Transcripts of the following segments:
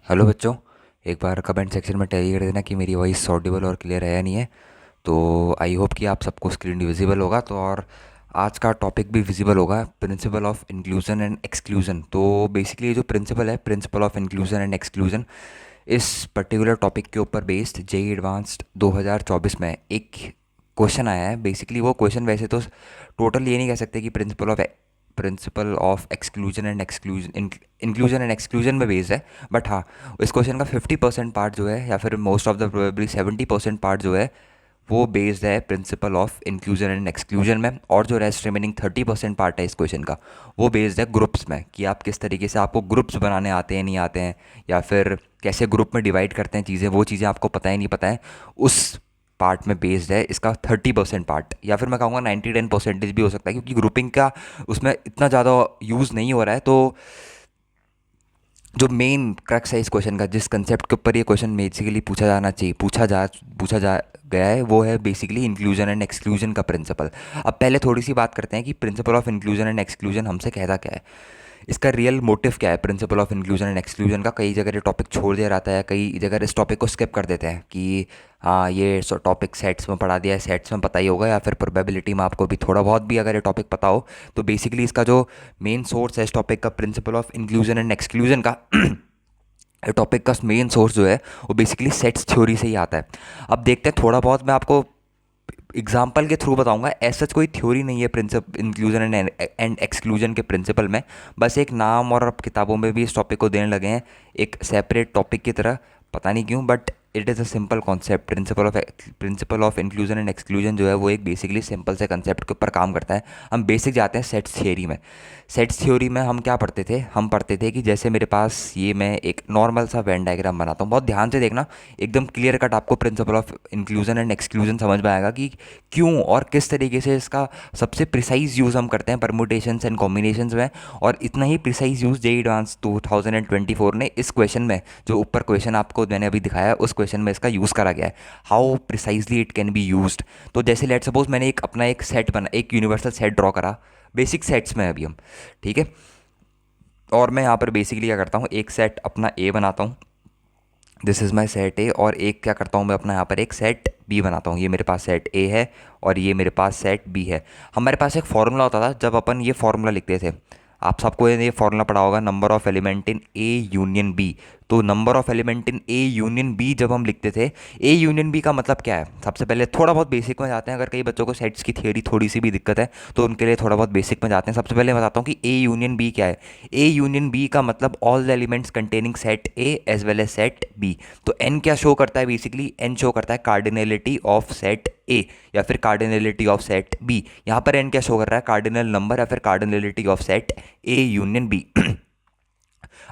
Hello बच्चों। एक बार comment section में टेल कर देना कि मेरी वॉइस ऑडिबल और क्लियर है या नहीं है। तो आई होप कि आप सबको स्क्रीन विजिबल होगा तो और आज का टॉपिक भी विजिबल होगा, principal of inclusion and exclusion. तो बेसिकली ये जो प्रिंसिपल है, principal of inclusion and exclusion, इस पर्टिकुलर टॉपिक के ऊपर बेस्ड जेई एडवांस्ड 2024 में एक क्वेश्चन आया है। बेसिकली वो क्वेश्चन वैसे तो टोटल ये नहीं कह सकते कि principle of exclusion and exclusion inclusion and exclusion में बेस्ड है, बट हाँ, इस क्वेश्चन का 50% पार्ट जो है या फिर most of the probably 70% part जो है वो बेस्ड है principal of inclusion and exclusion में, और जो रेस्ट रिमेनिंग 30% पार्ट है इस क्वेश्चन का वो बेस्ड है ग्रुप्स में, कि आप किस तरीके से आपको ग्रुप्स बनाने आते हैं नहीं आते हैं, या फिर कैसे ग्रुप में डिवाइड करते हैं चीज़ें, वो चीज़ें आपको पता है नहीं पता है, उस पार्ट में बेस्ड है इसका 30% पार्ट, या फिर मैं कहूँगा 90-10% भी हो सकता है, क्योंकि ग्रुपिंग का उसमें इतना ज़्यादा यूज़ नहीं हो रहा है। तो जो मेन क्रक्स है इस क्वेश्चन का, जिस कंसेप्ट के ऊपर ये क्वेश्चन बेसिकली पूछा जा गया है, वो है बेसिकली इंक्लूजन एंड एक्सक्लूजन का प्रिंसिपल। अब पहले थोड़ी सी बात करते हैं कि principal of inclusion and exclusion हमसे कहता क्या है, इसका रियल मोटिव क्या है। Principal of inclusion and exclusion का कई जगह ये टॉपिक छोड़ दिया जाता है, कई जगह इस टॉपिक को स्किप कर देते हैं कि हाँ ये टॉपिक सेट्स में पढ़ा दिया है, सेट्स में पता ही होगा, या फिर प्रोबेबिलिटी में आपको भी थोड़ा बहुत भी अगर ये टॉपिक पता हो। तो बेसिकली इसका जो मेन सोर्स है इस टॉपिक का, principal of inclusion and exclusion का टॉपिक का मेन सोर्स जो है वो बेसिकली सेट्स थ्योरी से ही आता है। अब देखते हैं, थोड़ा बहुत मैं आपको एग्जाम्पल के थ्रू बताऊंगा। ऐसा कोई थ्योरी नहीं है प्रिंसिप इंक्लूजन एंड एक्सक्लूजन के प्रिंसिपल में, बस एक नाम, और अब किताबों में भी इस टॉपिक को देने लगे हैं एक सेपरेट टॉपिक की तरह, पता नहीं क्यों, but it is a simple concept. Principal of inclusion and exclusion जो है वो एक बेसिकली सिंपल से कंसेप्ट के ऊपर काम करता है। हम बेसिक जाते हैं सेट्स थियोरी में। सेट्स थ्योरी में हम क्या पढ़ते थे, हम पढ़ते थे कि जैसे मेरे पास ये, मैं एक नॉर्मल सा वेन डायग्राम बनाता हूँ, बहुत ध्यान से देखना, एकदम क्लियर कट आपको principal of inclusion and exclusion समझ में आएगा कि क्यों और किस तरीके से इसका सबसे प्रिसाइज यूज़ हम करते हैं परमुटेशंस एंड कॉम्बिनेशंस में। और इतना ही प्रिसाइज यूज़ जेईई एडवांस 2024 ने इस क्वेश्चन में, जो ऊपर क्वेश्चन आपको मैंने अभी दिखाया है, उस क्वेश्चन में इसका यूज़ करा गया है, how precisely it can be used. तो जैसे लेट सपोज मैंने एक अपना एक सेट बना, एक यूनिवर्सल सेट ड्रॉ करा, बेसिक सेट्स में अभी हम, ठीक है। और मैं यहाँ पर बेसिकली क्या करता हूँ, एक सेट अपना ए बनाता हूँ, दिस इज़ माई सेट ए, और एक क्या करता हूँ मैं अपना यहाँ पर एक सेट बी बनाता हूँ। ये मेरे पास सेट ए है और ये मेरे पास सेट बी है। हमारे पास एक फार्मूला होता था जब अपन ये फार्मूला लिखते थे, आप सबको ये फार्मूला पढ़ा होगा, number of element in A union B. तो number of element in A union B जब हम लिखते थे, ए यूनियन बी का मतलब क्या है, सबसे पहले थोड़ा बहुत बेसिक में जाते हैं। अगर कई बच्चों को सेट्स की थियोरी थोड़ी सी भी दिक्कत है तो उनके लिए थोड़ा बहुत बेसिक में जाते हैं। सबसे पहले मैं बताता हूँ कि ए यूनियन बी क्या है। ए यूनियन बी का मतलब all the elements containing set A as well as set B. तो एन क्या शो करता है, बेसिकली एन शो करता है कार्डिनलिटी ऑफ सेट ए या फिर कार्डिनलिटी ऑफ सेट बी। यहाँ पर एन क्या शो कर रहा है, कार्डिनल नंबर या फिर cardinality of set A union B.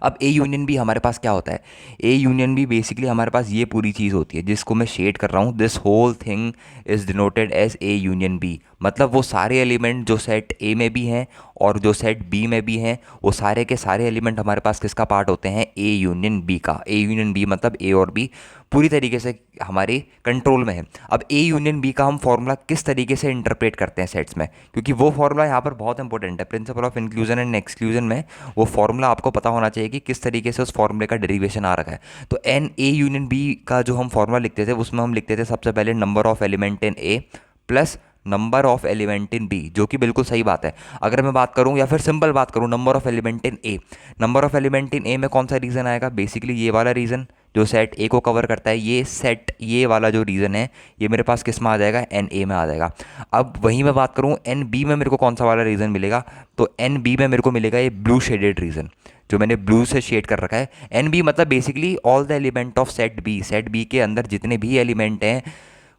अब ए यूनियन बी हमारे पास क्या होता है, ए यूनियन बी बेसिकली हमारे पास ये पूरी चीज़ होती है जिसको मैं शेड कर रहा हूँ, this whole thing is denoted as A union B. मतलब वो सारे एलिमेंट जो सेट ए में भी हैं और जो सेट बी में भी हैं, वो सारे के सारे एलिमेंट हमारे पास किसका पार्ट होते हैं, ए यूनियन बी का। ए यूनियन बी मतलब ए और बी पूरी तरीके से हमारे कंट्रोल में है। अब ए यूनियन बी का हम फॉर्मूला किस तरीके से इंटरप्रेट करते हैं सेट्स में, क्योंकि वो फॉर्मूला यहाँ पर बहुत इंपॉर्टेंट है। Principal of inclusion and exclusion में वो फॉर्मूला आपको पता होना चाहिए कि किस तरीके से उस फॉर्मूले का डेरिवेशन आ रखा है। तो एन ए यूनियन बी का जो हम फॉर्मूला लिखते थे उसमें हम लिखते थे सबसे पहले number of element in A plus number of element in B, जो कि बिल्कुल सही बात है। अगर मैं बात करूं या फिर सिंपल बात करूं, number of element in A, number of element in A में कौन सा रीज़न आएगा, बेसिकली ये वाला रीज़न जो सेट ए को कवर करता है, ये सेट ये वाला जो रीज़न है ये मेरे पास किस में आ जाएगा, एन ए में आ जाएगा। अब वहीं मैं बात करूं एन बी में मेरे को कौन सा वाला रीज़न मिलेगा, तो एन बी में मेरे को मिलेगा ये ब्लू शेडेड रीज़न जो मैंने ब्लू से शेड कर रखा है। एन बी मतलब basically all the element of set B, set B के अंदर जितने भी एलिमेंट हैं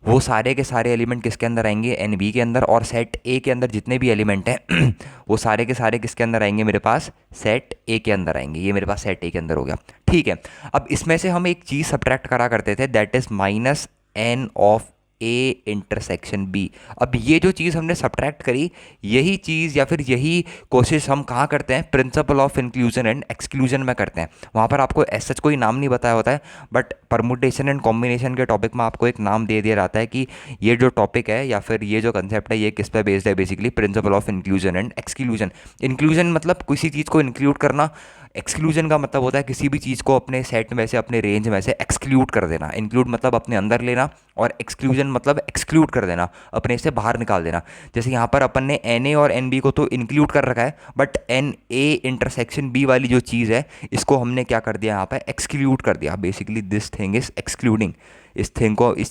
वो सारे के सारे एलिमेंट किसके अंदर आएंगे, एन बी के अंदर। और सेट ए के अंदर जितने भी एलिमेंट हैं वो सारे के सारे किसके अंदर आएंगे, मेरे पास सेट ए के अंदर आएंगे। ये मेरे पास सेट ए के अंदर हो गया, ठीक है। अब इसमें से हम एक चीज़ सब्ट्रैक्ट करा करते थे, that is minus n of A intersection B. अब ये जो चीज़ हमने सब्ट्रैक्ट करी, यही चीज़ या फिर यही कोशिश हम कहाँ करते हैं, principal of inclusion and exclusion में करते हैं। वहाँ पर आपको ऐसा कोई नाम नहीं बताया होता है, बट परमुटेशन एंड कॉम्बिनेशन के टॉपिक में आपको एक नाम दे दिया जाता है कि ये जो टॉपिक है या फिर ये जो कंसेप्ट है ये किस पे बेस्ड है, basically principle of inclusion and exclusion. Inclusion मतलब किसी चीज़ को इंक्लूड करना, एक्सक्लूजन का मतलब होता है किसी भी चीज़ को अपने सेट में से, अपने रेंज में से एक्सक्लूड कर देना। इंक्लूड मतलब अपने अंदर लेना, और एक्सक्लूजन मतलब एक्सक्लूड कर देना, अपने से बाहर निकाल देना। जैसे यहाँ पर अपन ने एन ए और एन बी को तो इंक्लूड कर रखा है, but n A intersection B वाली जो चीज़ है इसको हमने क्या कर दिया, यहाँ पर एक्सक्लूड कर दिया। Basically this thing is excluding, इस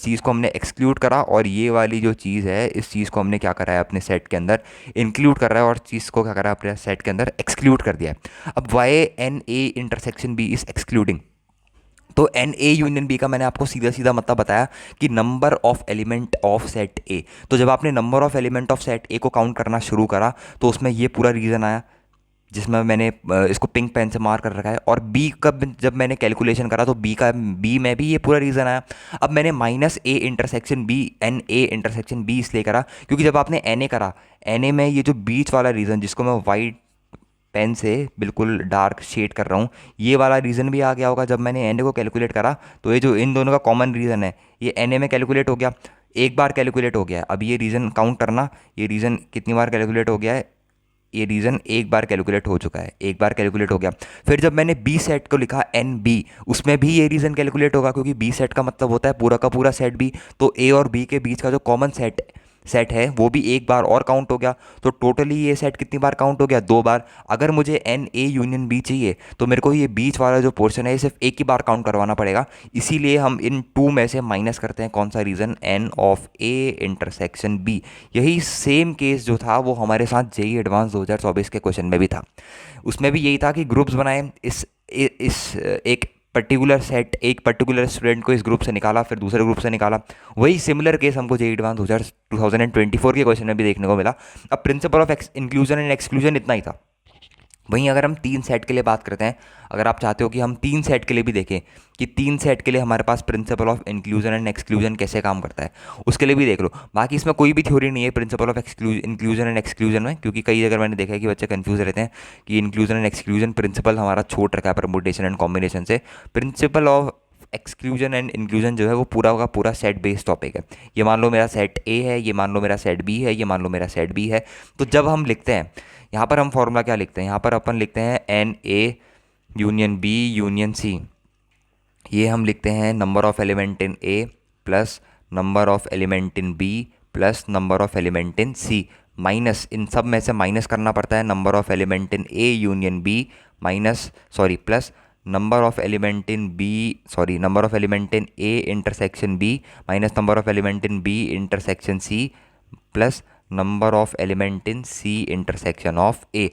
चीज़ को हमने एक्सक्लूड करा, और ये वाली जो चीज़ है इस चीज़ को हमने क्या करा है अपने सेट के अंदर इंक्लूड कर रहा है, और चीज़ को क्या करा है अपने सेट के अंदर एक्सक्लूड कर दिया है। अब why n A intersection B is excluding, तो एन ए यूनियन बी का मैंने आपको सीधा सीधा मतलब बताया कि number of element of set A. तो जब आपने number of element of set A को काउंट करना शुरू करा तो उसमें ये पूरा रीज़न आया, जिसमें मैंने इसको पिंक पेन से मार्क कर रखा है। और बी का जब मैंने कैलकुलेशन करा तो बी में भी ये पूरा रीज़न आया। अब मैंने minus A intersection B, n A intersection B इसलिए करा क्योंकि जब आपने एन ए करा, एन ए में ये जो बीच वाला रीज़न जिसको मैं वाइट पेन से बिल्कुल डार्क शेड कर रहा हूँ, ये वाला रीज़न भी आ गया होगा। जब मैंने एन ए को कैलकुलेट करा तो ये जो इन दोनों का कॉमन रीज़न है ये एन ए में कैलकुलेट हो गया, एक बार कैलकुलेट हो गया है। अब ये रीज़न काउंट करना, ये रीज़न कितनी बार कैलकुलेट हो गया है, ये रीज़न एक बार कैलकुलेट हो चुका है, एक बार कैलकुलेट हो गया। फिर जब मैंने बी सेट को लिखा एन बी, उसमें भी ये रीज़न कैलकुलेट होगा क्योंकि बी सेट का मतलब होता है पूरा का पूरा सेट बी। तो ए और बी के बीच का जो कॉमन सेट है वो भी एक बार और काउंट हो गया। तो टोटली ये सेट कितनी बार काउंट हो गया, 2 बार। अगर मुझे एन ए यूनियन बी चाहिए तो मेरे को ये बीच वाला जो पोर्शन है ये सिर्फ एक ही बार काउंट करवाना पड़ेगा। इसीलिए हम इन टू में से माइनस करते हैं कौन सा reason, n of A intersection B. यही सेम केस जो था वो हमारे साथ जेई एडवांस 2024 के क्वेश्चन में भी था। उसमें भी यही था कि ग्रुप्स बनाए, इस एक पर्टिकुलर सेट, एक पर्टिकुलर स्टूडेंट को इस ग्रुप से निकाला, फिर दूसरे ग्रुप से निकाला। वही सिमिलर केस हमको जेई एडवांस 2024 के क्वेश्चन में भी देखने को मिला। अब principal of inclusion and exclusion इतना ही था। वहीं अगर हम 3 सेट के लिए बात करते हैं, अगर आप चाहते हो कि हम 3 सेट के लिए भी देखें कि 3 सेट के लिए हमारे पास principle of inclusion and exclusion कैसे काम करता है, उसके लिए भी देख लो। बाकी इसमें कोई भी थ्योरी नहीं है principal of inclusion and exclusion में, क्योंकि कई जगह मैंने देखा है कि बच्चे कंफ्यूज रहते हैं कि इंक्लूजन एंड एक्सक्लूजन प्रिंसिपल हमारा छोड़ रखा है परमुटेशन एंड कॉम्बिनेशन से। Principle of exclusion and inclusion जो है वो पूरा का पूरा सेट बेस्ड टॉपिक है। ये मान लो मेरा सेट ए है, ये मान लो मेरा सेट बी है, ये मान लो मेरा सेट बी है। तो जब हम लिखते हैं यहाँ पर हम फॉर्मूला क्या लिखते हैं, यहाँ पर अपन लिखते हैं n A union B union C. ये हम लिखते हैं number of element in A plus number of element in B plus number of element in C, minus इन सब में से माइनस करना पड़ता है number of element in A union B plus number of element in number of element in A intersection B minus number of element in B intersection C plus number of element in C intersection of A.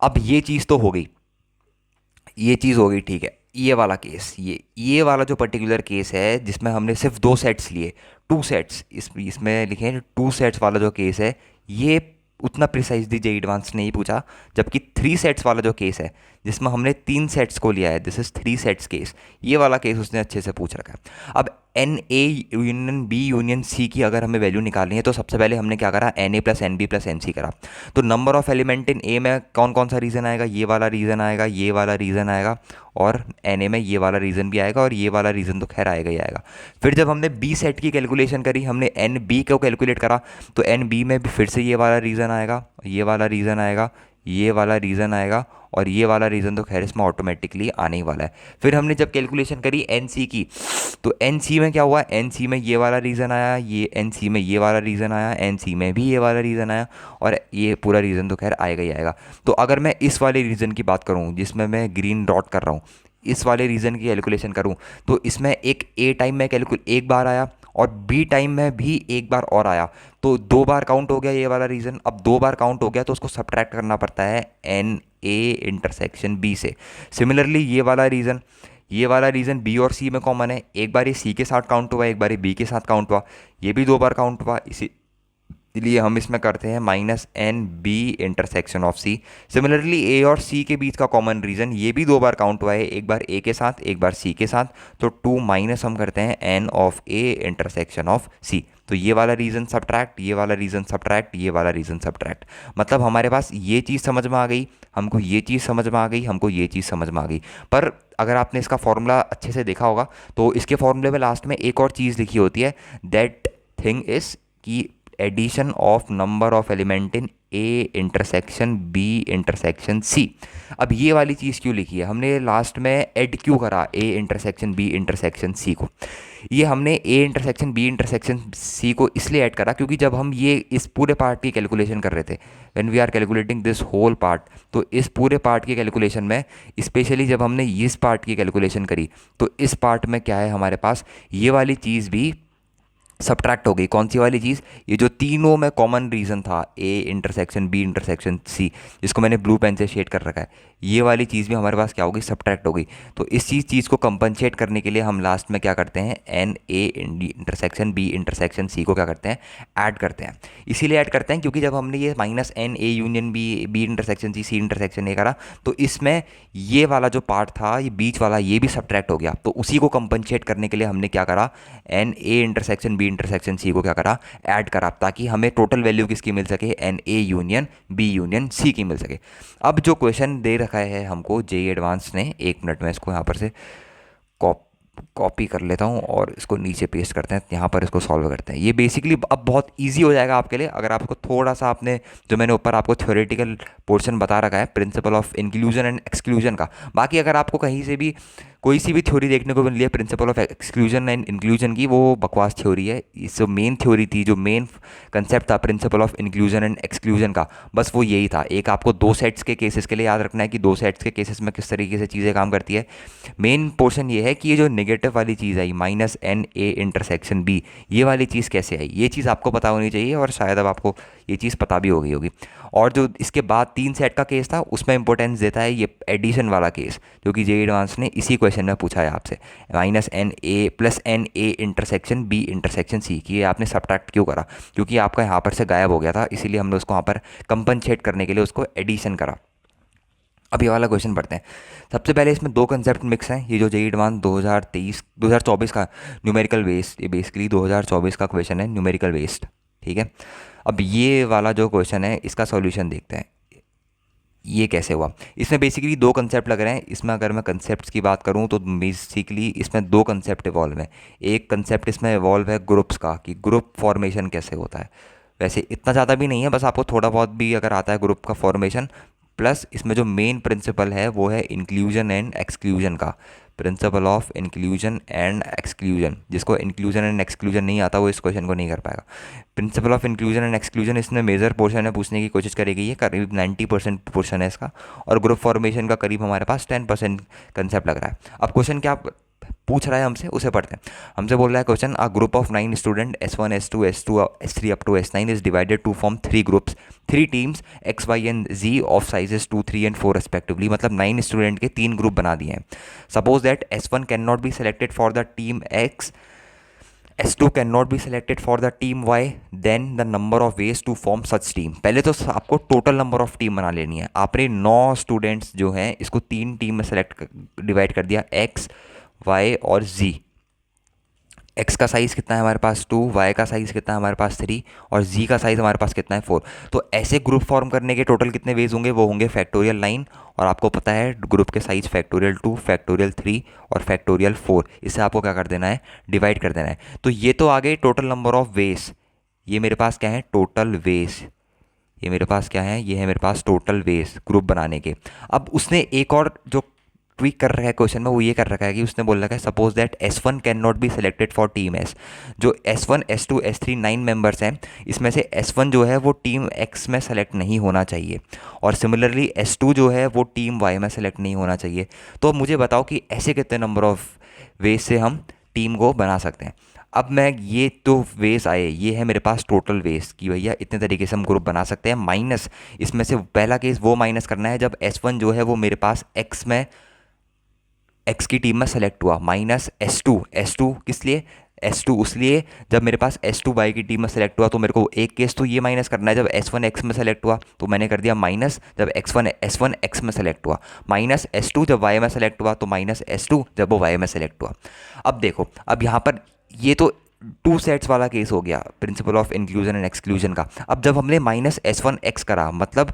अब ये चीज़ तो हो गई, ये चीज़ हो गई, ठीक है। ये वाला केस, ये वाला जो पर्टिकुलर केस है जिसमें हमने सिर्फ 2 सेट्स लिए, 2 सेट्स, इसमें लिखे 2 सेट्स वाला जो केस है, ये उतना प्रिसाइजली जेई एडवांस ने ही पूछा। जबकि 3 सेट्स वाला जो केस है जिसमें हमने 3 सेट्स को लिया है, दिस इज 3 सेट्स केस, ये वाला केस उसने अच्छे से पूछ रखा है। अब n A union B union C की अगर हमें वैल्यू निकालनी है तो सबसे पहले हमने क्या करा, n A plus n B plus n C करा। तो number of element in A में कौन कौन सा रीज़न आएगा, ये वाला रीज़न आएगा, ये वाला रीज़न आएगा, और एन ए में ये वाला रीज़न भी आएगा, और ये वाला रीज़न तो खैर आएगा ही आएगा। फिर जब हमने बी सेट की कैलकुलेशन करी, हमने एन बी को कैलकुलेट करा, तो एन बी में भी फिर से ये वाला रीज़न आएगा, ये वाला रीज़न आएगा, ये वाला रीज़न आएगा, और ये वाला रीज़न तो खैर इसमें ऑटोमेटिकली आने ही वाला है। फिर हमने जब कैलकुलेशन करी एन सी की, तो एन सी में क्या हुआ, एन सी में ये वाला रीज़न आया, ये एन सी में ये वाला रीज़न आया, एन सी में भी ये वाला रीज़न आया, और ये पूरा रीज़न तो खैर आएगा ही आएगा। तो अगर मैं इस वाले रीज़न की बात करूँ जिसमें मैं ग्रीन डॉट कर रहा हूँ, इस वाले रीज़न की कैलकुलेशन करूँ, तो इसमें एक ए टाइम में एक बार आया, और बी टाइम में भी एक बार और आया, तो 2 बार काउंट हो गया ये वाला रीज़न। अब 2 बार काउंट हो गया तो उसको सब्ट्रैक्ट करना पड़ता है एन ए इंटरसेक्शन बी से। सिमिलरली ये वाला रीज़न बी और सी में कॉमन है, एक बार ये सी के साथ काउंट हुआ, एक बार ये बी के साथ काउंट हुआ, ये भी 2 बार काउंट हुआ, इसीलिए हम इसमें करते हैं minus n B intersection of C. Similarly A और सी के बीच का कॉमन रीज़न ये भी 2 बार काउंट हुआ है, एक बार ए के साथ, एक बार सी के साथ, तो 2 माइनस हम करते हैं n of A intersection of C. तो ये वाला रीज़न सब्ट्रैक्ट, ये वाला रीज़न सब्ट्रैक्ट, ये वाला रीज़न सब्ट्रैक्ट। मतलब हमारे पास ये चीज़ समझ में आ गई, हमको ये चीज़ समझ में आ गई, हमको ये चीज़ समझ में आ गई। पर अगर आपने इसका फॉर्मूला अच्छे से देखा होगा तो इसके फॉर्मूले में लास्ट में एक और चीज़ लिखी होती है, दैट थिंग इज़ कि addition of number of element in A intersection B intersection C. अब ये वाली चीज़ क्यों लिखी है हमने लास्ट में, ऐड क्यों करा A intersection B intersection C को? ये हमने A intersection B intersection C को इसलिए ऐड करा क्योंकि जब हम ये इस पूरे पार्ट की कैलकुलेशन कर रहे थे, when we are calculating this whole part, तो इस पूरे पार्ट की कैलकुलेशन में स्पेशली जब हमने इस पार्ट की कैलकुलेशन करी तो इस पार्ट में क्या है हमारे पास, ये वाली चीज़ भी सब्ट्रैक्ट हो गई। कौन सी वाली चीज़? ये जो तीनों में कॉमन रीज़न था, A intersection B intersection C, जिसको मैंने ब्लू पेन से शेड कर रखा है, ये वाली चीज़ भी हमारे पास क्या होगी, सब्ट्रैक्ट हो गई। तो इस चीज़ को कंपनसेट करने के लिए हम लास्ट में क्या करते हैं, n A intersection B intersection C को क्या करते हैं, ऐड करते हैं। इसीलिए ऐड करते हैं क्योंकि जब हमने ये minus n A union B B intersection C intersection A करा, तो इसमें ये वाला जो पार्ट था, ये बीच वाला, ये भी सब्ट्रैक्ट हो गया। तो उसी को कंपनसेट करने के लिए हमने क्या करा, n A intersection B intersection C को क्या करा, ऐड करा, ताकि हमें टोटल वैल्यू किसकी मिल सके, n A union B union C की मिल सके। अब जो क्वेश्चन दे रखा है हमको जेईई एडवांस ने, एक मिनट में इसको यहाँ पर से कॉपी कर लेता हूँ और इसको नीचे पेस्ट करते हैं, यहाँ पर इसको सॉल्व करते हैं। ये बेसिकली अब बहुत इजी हो जाएगा आपके लिए अगर आपको थोड़ा सा आपने, जो मैंने ऊपर आपको थ्योरेटिकल पोर्शन बता रखा है principal of inclusion and exclusion का। बाकी अगर आपको कहीं से भी कोई सी भी थ्योरी देखने को मिल रही है principle of exclusion and inclusion की, वो बकवास थ्योरी है। इस जो मेन थ्योरी थी, जो मेन कंसेप्ट था principal of inclusion and exclusion का, बस वो यही था। एक आपको दो सेट्स के केसेस के लिए याद रखना है कि दो सेट्स के केसेस में किस तरीके से चीज़ें काम करती है। मेन पोर्शन ये है कि ये जो नेगेटिव वाली चीज़ आई, minus n A intersection B, ये वाली चीज़ कैसे आई, ये चीज़ आपको पता होनी चाहिए, और शायद अब आपको ये चीज़ पता भी हो गई होगी। और जो इसके बाद 3 सेट का केस था, उसमें इंपॉर्टेंस देता है ये एडिशन वाला केस, जो कि जेईई एडवांस ने इसी क्वेश्चन में पूछा है आपसे, minus n A plus n A intersection B intersection C की। ये आपने सब्ट्रैक्ट क्यों करा? क्योंकि आपका यहाँ पर से गायब हो गया था, इसीलिए हमने उसको यहाँ पर कंपनसेट करने के लिए उसको एडिशन करा। अब ये वाला क्वेश्चन पढ़ते हैं। सबसे पहले इसमें दो कंसेप्ट मिक्स हैं। ये जो जेईई एडवांस 2024 का न्यूमेरिकल बेस्ड, ये बेसिकली 2024 का क्वेश्चन है, न्यूमेरिकल बेस्ड, ठीक है। अब ये वाला जो क्वेश्चन है, इसका सॉल्यूशन देखते हैं ये कैसे हुआ। इसमें बेसिकली दो कंसेप्ट लग रहे हैं। इसमें अगर मैं कंसेप्ट्स की बात करूं तो बेसिकली इसमें दो कंसेप्ट इवॉल्व हैं। एक कंसेप्ट इसमें इवॉल्व है ग्रुप्स का, कि ग्रुप फॉर्मेशन कैसे होता है। वैसे इतना ज़्यादा भी नहीं है, बस आपको थोड़ा बहुत भी अगर आता है ग्रुप का फॉर्मेशन। प्लस इसमें जो मेन प्रिंसिपल है वो है इंक्लूजन एंड एक्सक्लूजन का, principal of inclusion and exclusion. जिसको इंक्लूजन एंड एक्सक्लूजन नहीं आता वो इस क्वेश्चन को नहीं कर पाएगा। Principal of inclusion and exclusion इसमें मेजर पोर्शन है, पूछने की कोशिश करेगी, ये करीब 90% पोर्शन है इसका, और ग्रुप फॉर्मेशन का करीब हमारे पास 10% कंसेप्ट लग रहा है। अब क्वेश्चन क्या पूछ रहा है हमसे, उसे पढ़ते हैं। हमसे बोल रहा है question, a group of 9 student S1 S2 S2 S3 up to S9 is divided to form 3 groups, 3 teams X Y and Z of sizes 2 3 and 4 respectively. मतलब 9 स्टूडेंट के 3 ग्रुप बना दिए हैं। Suppose that S1 can not be selected for the team X, S2 can not be selected for the team Y, then the number of ways to form such team. पहले तो आपको total number of team बना लेनी है। आपने 9 students जो हैं इसको 3 टीम में सेलेक्ट डिवाइड कर दिया, X Y और Z। X का साइज़ कितना है हमारे पास 2, Y का साइज़ कितना है हमारे पास 3, और Z का साइज़ हमारे पास कितना है 4। तो ऐसे ग्रुप फॉर्म करने के टोटल कितने वेज होंगे, वो होंगे फैक्टोरियल 9, और आपको पता है ग्रुप के साइज़ फैक्टोरियल 2, फैक्टोरियल 3 और फैक्टोरियल 4। इससे आपको क्या कर देना है, डिवाइड कर देना है। तो ये तो आ गए टोटल नंबर ऑफ वेज। ये मेरे पास क्या है, टोटल वेज। ये मेरे पास क्या है, ये है मेरे पास टोटल वेज ग्रुप बनाने के। अब उसने एक और जो ट्वीक कर रखा है क्वेश्चन में, वो ये कर रखा है कि उसने बोल रखा है suppose that S1 can not be selected for team S। जो S1 S2 S3 9 मेंबर्स हैं, इसमें से S1 जो है वो टीम X में सेलेक्ट नहीं होना चाहिए, और सिमिलरली S2 जो है वो टीम Y में सेलेक्ट नहीं होना चाहिए। तो अब मुझे बताओ कि ऐसे कितने नंबर ऑफ वेज से हम टीम को बना सकते हैं। अब मैं ये तो वेज आए, ये है मेरे पास टोटल वेज की, भैया इतने तरीके से हम ग्रुप बना सकते हैं। माइनस इसमें से पहला केस वो माइनस करना है जब S1 जो है वो मेरे पास X की टीम में सेलेक्ट हुआ, माइनस S2 किस लिए, S2 उसलिए जब मेरे पास S2 Y की टीम में सेलेक्ट हुआ। तो मेरे को एक केस तो ये माइनस करना है जब S1 X में सेलेक्ट हुआ, तो मैंने कर दिया माइनस जब S1 X में सेलेक्ट हुआ, माइनस S2 जब Y में सेलेक्ट हुआ, तो माइनस S2 जब वो Y में सेलेक्ट हुआ। अब देखो, अब यहाँ पर ये तो 2 सेट्स वाला केस हो गया principal of inclusion and exclusion का। अब जब हमने माइनस S1 X करा, मतलब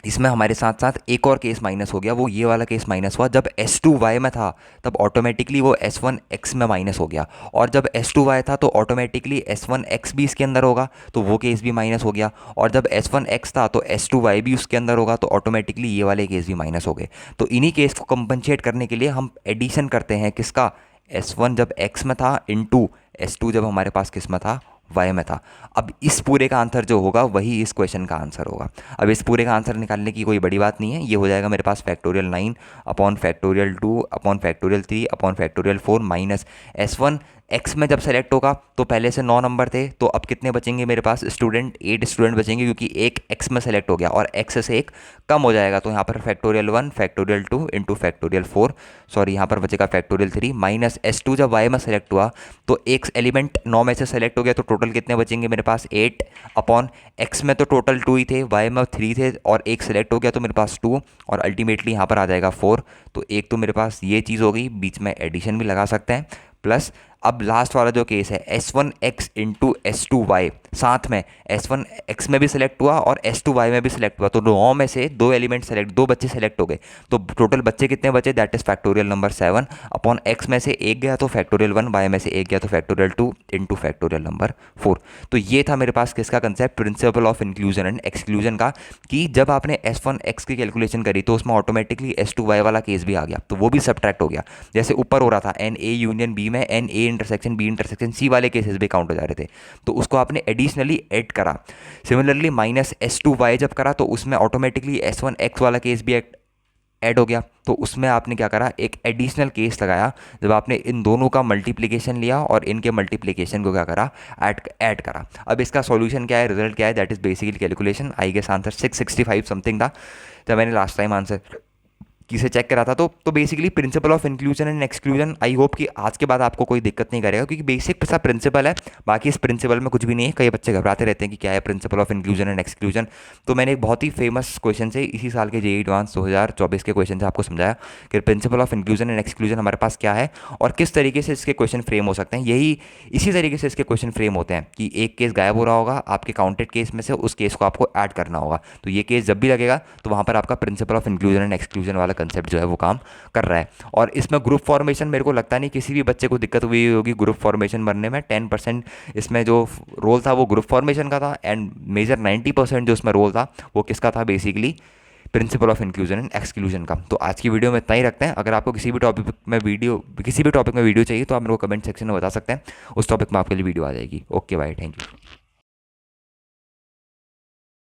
इसमें हमारे साथ साथ एक और केस माइनस हो गया, वो ये वाला केस माइनस हुआ जब S2Y में था, तब ऑटोमेटिकली वो S1X में माइनस हो गया, और जब S2Y था तो ऑटोमेटिकली S1X भी इसके अंदर होगा, तो वो केस भी माइनस हो गया, और जब S1X था तो S2Y भी उसके अंदर होगा, तो ऑटोमेटिकली ये वाले केस भी माइनस हो गए। तो इन्हीं केस को कंपनसेट करने के लिए हम एडिशन करते हैं, किसका, S1 जब X में था इंटू S2 जब हमारे पास किस में था, वाई में था। अब इस पूरे का आंसर जो होगा वही इस क्वेश्चन का आंसर होगा। अब इस पूरे का आंसर निकालने की कोई बड़ी बात नहीं है, ये हो जाएगा मेरे पास factorial 9 upon factorial 2 upon factorial 3 upon factorial 4 minus S1 X में जब सेलेक्ट होगा तो पहले से 9 नंबर थे, तो अब कितने बचेंगे मेरे पास स्टूडेंट, 8 स्टूडेंट बचेंगे, क्योंकि एक X में सेलेक्ट हो गया और X से एक कम हो जाएगा, तो यहाँ पर factorial 1 factorial 2 into factorial 4, sorry यहाँ पर बचेगा फैक्टोरियल 3 माइनस S2 जब Y में सेलेक्ट हुआ तो एक एलिमेंट 9 में से सेलेक्ट हो गया, तो टोटल कितने बचेंगे मेरे पास 8 अपॉन X में तो टोटल 2 ही थे, Y में 3 थे और एक सेलेक्ट हो गया तो मेरे पास 2, और अल्टीमेटली यहाँ पर आ जाएगा 4। तो एक तो मेरे पास ये चीज़ हो गई, बीच में एडिशन भी लगा सकते हैं, प्लस अब लास्ट वाला जो केस है S1X इंटू S2Y, साथ में S1X में भी सिलेक्ट हुआ और S2Y में भी सिलेक्ट हुआ, तो 9 में से 2 एलिमेंट सेलेक्ट, 2 बच्चे सेलेक्ट हो गए, तो टोटल बच्चे कितने बचे, that is factorial number 7 upon X में से एक गया तो फैक्टोरियल 1, Y में से एक गया तो फैक्टोरियल 2 इंटू फैक्टोरियल नंबर 4। तो ये था मेरे पास किसका concept, principal of inclusion and exclusion का, कि जब आपने S1X की कैलकुलेशन करी तो उसमें ऑटोमेटिकली S2Y वाला केस भी आ गया, तो वो भी सब्ट्रैक्ट हो गया। जैसे ऊपर हो रहा था NA यूनियन B में NA intersection B intersection C वाले केसेस भी काउंट हो जा रहे थे, तो उसको आपने एडिशनली ऐड करा। सिमिलरली माइनस S2Y जब करा तो उसमें ऑटोमेटिकली S1X वाला केस भी ऐड हो गया, तो उसमें आपने क्या करा, एक एडिशनल केस लगाया जब आपने इन दोनों का मल्टीप्लिकेशन लिया और इनके मल्टीप्लिकेशन को क्या करा, ऐड करा। अब इसका सॉल्यूशन क्या है, रिजल्ट क्या है, that is basically calculation. I guess answer 665 something था जब मैंने लास्ट टाइम आंसर किसे चेक करा था। तो basically principle of inclusion and exclusion, I hope कि आज के बाद आपको कोई दिक्कत नहीं करेगा, क्योंकि बेसिक सा प्रिंसिपल है, बाकी इस प्रिंसिपल में कुछ भी नहीं है। कई बच्चे घबराते रहते हैं कि क्या है principal of inclusion and exclusion, तो मैंने एक बहुत ही फेमस क्वेश्चन से, इसी साल के JEE एडवांस 2024 के क्वेश्चन से आपको समझाया कि principal of inclusion and exclusion हमारे पास क्या है और किस तरीके से इसके क्वेश्चन फ्रेम हो सकते हैं। यही इसी तरीके से इसके क्वेश्चन फ्रेम होते हैं कि एक केस गायब हो रहा होगा आपके काउंटेड केस में से, उस केस को आपको ऐड करना होगा, तो ये केस जब भी लगेगा तो वहाँ पर आपका principal of inclusion and exclusion वाला कंसेप्ट जो है वो काम कर रहा है। और इसमें ग्रुप फॉर्मेशन मेरे को लगता नहीं किसी भी बच्चे को दिक्कत हुई होगी ग्रुप फॉर्मेशन बनने में। 10% इसमें जो रोल था वो ग्रुप फॉर्मेशन का था, एंड मेजर 90% जो इसमें रोल था वो किसका था, basically principle of inclusion and exclusion का। तो आज की वीडियो में इतना ही रखते हैं। अगर आपको किसी भी टॉपिक में वीडियो चाहिए तो आप मेरे को कमेंट सेक्शन में बता सकते हैं, उस टॉपिक में आपके लिए वीडियो आ जाएगी। Okay bye, thank you.